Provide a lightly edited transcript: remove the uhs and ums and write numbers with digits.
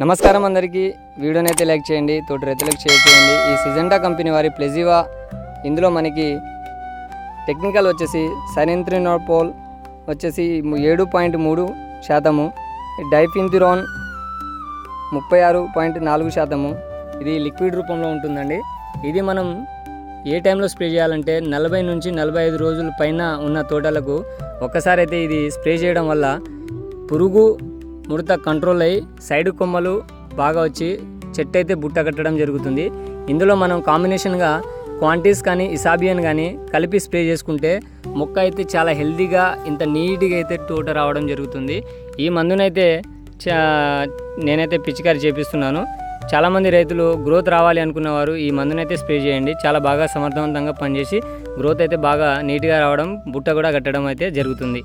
నమస్కారం అందరికీ. వీడియోని అయితే లైక్ చేయండి, తోటి రైతులకు షేర్ చేయండి. ఈ సిజెంటా కంపెనీ వారి ప్లెజివా, ఇందులో మనకి టెక్నికల్ వచ్చేసి సైనింత్రినోపోల్ వచ్చేసి 7.3%, డైఫిన్థిరాన్ 36.4%. ఇది లిక్విడ్ రూపంలో ఉంటుందండి. ఇది మనం ఏ టైంలో స్ప్రే చేయాలంటే 40 నుంచి 45 రోజుల పైన ఉన్న తోటలకు ఒక్కసారి అయితే ఇది స్ప్రే చేయడం వల్ల పురుగు ముడత కంట్రోల్ అయ్యి సైడ్ కొమ్మలు బాగా వచ్చి చెట్టు అయితే బుట్ట కట్టడం జరుగుతుంది. ఇందులో మనం కాంబినేషన్గా క్వాంటిస్ కానీ ఇసాబియన్ కానీ కలిపి స్ప్రే చేసుకుంటే మొక్క అయితే చాలా హెల్తీగా ఇంత నీట్గా అయితే తోట రావడం జరుగుతుంది. ఈ మందునైతే నేనైతే పిచికారి చేపిస్తున్నాను. చాలామంది రైతులు గ్రోత్ రావాలి అనుకున్నవారు ఈ మందునైతే స్ప్రే చేయండి. చాలా బాగా సమర్థవంతంగా పనిచేసి గ్రోత్ అయితే బాగా నీట్గా రావడం, బుట్ట కూడా కట్టడం అయితే జరుగుతుంది.